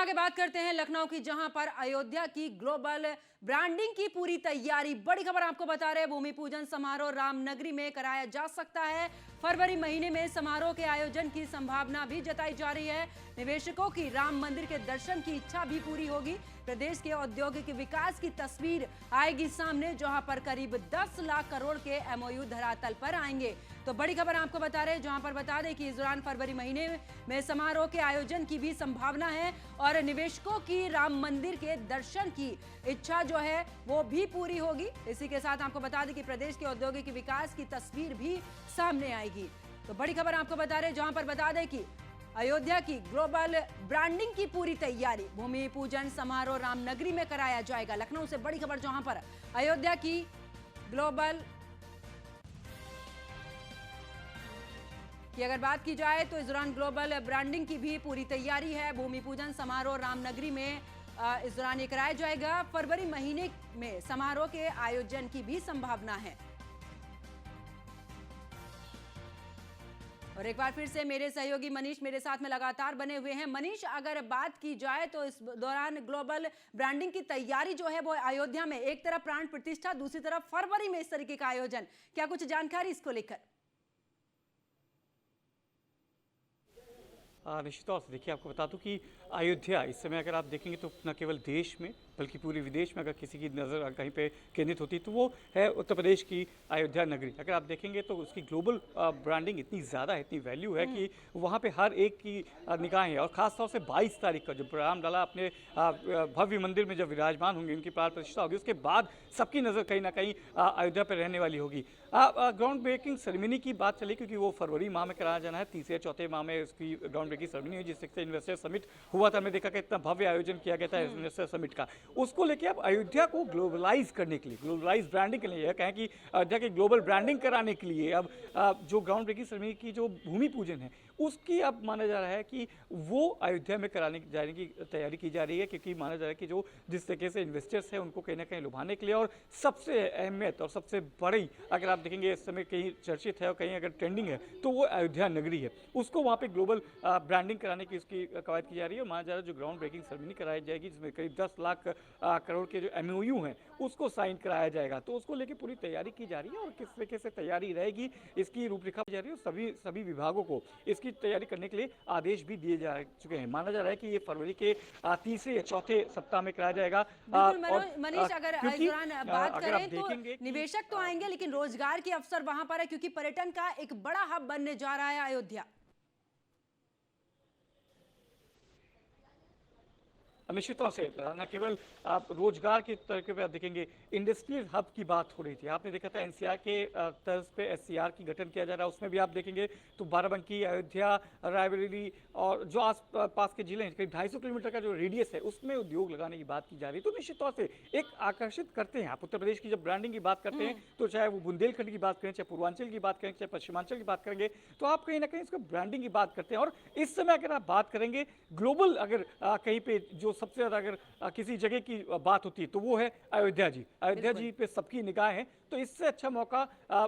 आगे बात करते हैं लखनऊ की, जहां पर अयोध्या की ग्लोबल ब्रांडिंग की पूरी तैयारी। बड़ी खबर आपको बता रहे हैं, भूमि पूजन समारोह रामनगरी में कराया जा सकता है। फरवरी महीने में समारोह के आयोजन की संभावना भी जताई जा रही है। निवेशकों की राम मंदिर के दर्शन की इच्छा भी पूरी होगी। प्रदेश के औद्योगिक विकास की तस्वीर आएगी सामने, जहां पर करीब 10 लाख करोड़ के एमओयू धरातल पर आएंगे। तो बड़ी खबर आपको बता रहे हैं, जहां पर बता दें कि इस दौरान फरवरी महीने में समारोह के आयोजन की भी संभावना है और निवेशकों की राम मंदिर के दर्शन की इच्छा जो है वो भी पूरी होगी। इसी के साथ आपको बता दें कि प्रदेश के औद्योगिक विकास की तस्वीर भी सामने आएगी। तो बड़ी खबर आपको बता रहे हैं, जहां पर बता दें कि अयोध्या की ग्लोबल ब्रांडिंग की पूरी तैयारी, भूमि पूजन समारोह रामनगरी में कराया जाएगा। लखनऊ से बड़ी खबर, जहां पर अयोध्या की ग्लोबल की अगर बात की जाए तो इस दौरान ग्लोबल ब्रांडिंग की भी पूरी तैयारी है। भूमि पूजन समारोह रामनगरी में इस दौरान ये कराया जाएगा। फरवरी महीने में समारोह के आयोजन की भी संभावना है। और एक बार फिर से मेरे सहयोगी मनीष मेरे साथ में लगातार बने हुए हैं। मनीष, अगर बात की जाए तो इस दौरान ग्लोबल ब्रांडिंग की तैयारी जो है वो अयोध्या में, एक तरफ प्राण प्रतिष्ठा, दूसरी तरफ फरवरी में इस तरीके का आयोजन, क्या कुछ जानकारी इसको लेकर? निश्चित तौर से देखिए, आपको बता दूं कि अयोध्या इस समय अगर आप देखेंगे तो न केवल देश में बल्कि पूरे विदेश में अगर किसी की नज़र कहीं पे केंद्रित होती तो वो है उत्तर प्रदेश की अयोध्या नगरी। अगर आप देखेंगे तो उसकी ग्लोबल ब्रांडिंग इतनी ज़्यादा है, इतनी वैल्यू है कि वहाँ पे हर एक की निगाहें हैं। और ख़ासतौर से 22 तारीख का जब रामलला अपने भव्य मंदिर में जब विराजमान होंगे, उनकी प्राण प्रतिष्ठा होगी, उसके बाद सबकी नज़र कहीं ना कहीं अयोध्या पर रहने वाली होगी। ग्राउंड ब्रेकिंग सेरेमनी की बात चली क्योंकि वो फरवरी माह में कराया जाना है, तीसरे चौथे माह में उसकी ग्राउंड ब्रेकिंग सेरेमनी हुई, जिससे इन्वेस्टर समिट हुआ था। हमने देखा कि इतना भव्य आयोजन किया गया था इन्वेस्टर समिट का। उसको लेके अब अयोध्या को ग्लोबलाइज करने के लिए, ग्लोबलाइज ब्रांडिंग के लिए, कहें कि अयोध्या की ग्लोबल ब्रांडिंग कराने के लिए अब जो ग्राउंड ब्रेकिंग सेरेमनी की जो भूमि पूजन है उसकी अब माना जा रहा है कि वो अयोध्या में जाने की तैयारी की जा रही है, क्योंकि माना जा रहा है कि जो जिस तरीके से इन्वेस्टर्स हैं उनको कहीं ना कहीं लुभाने के लिए, और सबसे अहमियत और सबसे बड़ी अगर आप देखेंगे इस समय कहीं चर्चित है और कहीं अगर ट्रेंडिंग है तो वो अयोध्या नगरी है। उसको वहाँ पे ग्लोबल ब्रांडिंग कराने की उसकी कवायद की जा रही है। माना जा रहा है जो ग्राउंड ब्रेकिंग सेरेमनी कराई जाएगी जिसमें करीब 10 लाख करोड़ के जो एमओयू हैं उसको साइन कराया जाएगा, तो उसको लेकर पूरी तैयारी की जा रही है। और किस तरीके से तैयारी रहेगी इसकी रूपरेखा जा रही है। सभी विभागों को इसकी तैयारी करने के लिए आदेश भी दिए जा चुके हैं। माना जा रहा है कि ये फरवरी के तीसरे या चौथे सप्ताह में कराया जाएगा। मनीष, अगर इस दौरान बात करें तो निवेशक तो आएंगे, लेकिन रोजगार के अवसर वहां पर है, क्योंकि पर्यटन का एक बड़ा हब बनने जा रहा है अयोध्या। निश्चित तौर से न केवल आप रोजगार के तरीके पर आप देखेंगे, इंडस्ट्रियल हब की बात हो रही थी। आपने देखा था एनसीआर के तर्ज पे एससीआर की गठन किया जा रहा है, उसमें भी आप देखेंगे तो बाराबंकी, अयोध्या, रायबरेली और जो आस पास के जिले हैं, करीब 250 किलोमीटर का जो रेडियस है उसमें उद्योग लगाने की बात की जा रही है। तो निश्चित तौर से एक आकर्षित करते हैं। आप उत्तर प्रदेश की जब ब्रांडिंग की बात करते हैं तो चाहे वो बुंदेलखंड की बात करें, चाहे पूर्वांचल की बात करें, चाहे पश्चिमांचल की बात करेंगे, तो आप कहीं ना कहीं इसको ब्रांडिंग की बात करते हैं। और इस समय अगर आप बात करेंगे ग्लोबल, अगर कहीं पे जो सबसे ज्यादा अगर किसी जगह की बात होती है तो वो है अयोध्या जी। अयोध्या जी पे सबकी निगाहें हैं, तो इससे अच्छा मौका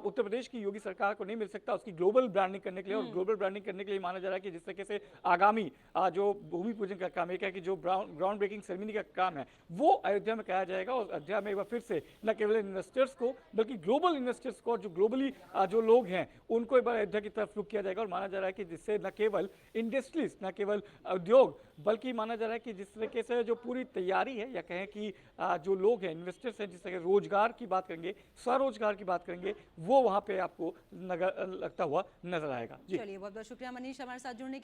उत्तर प्रदेश की योगी सरकार को नहीं मिल सकता उसकी ग्लोबल ब्रांडिंग करने के लिए। और ग्लोबल ब्रांडिंग करने के लिए माना जा रहा है कि जिस तरीके से आगामी जो भूमि पूजन का काम है कि जो ग्राउंड ब्रेकिंग सेरेमनी का काम है वो अयोध्या में कराया जाएगा। और अयोध्या में एक बार फिर से न केवल इन्वेस्टर्स को बल्कि ग्लोबल इन्वेस्टर्स को, जो ग्लोबली जो लोग हैं उनको एक बार अयोध्या की तरफ रुख किया जाएगा। और माना जा रहा है कि जिससे न केवल इंडस्ट्रीज, न केवल उद्योग, बल्कि माना जा रहा है कि जिस तरीके से जो पूरी तैयारी है, या कहें कि जो लोग हैं, इन्वेस्टर्स हैं, जिस तरह रोजगार की बात करेंगे, स्वरोजगार की बात करेंगे, वो वहां पे आपको लगता हुआ नजर आएगा। चलिए, बहुत बहुत शुक्रिया मनीष हमारे साथ जुड़ने के लिए।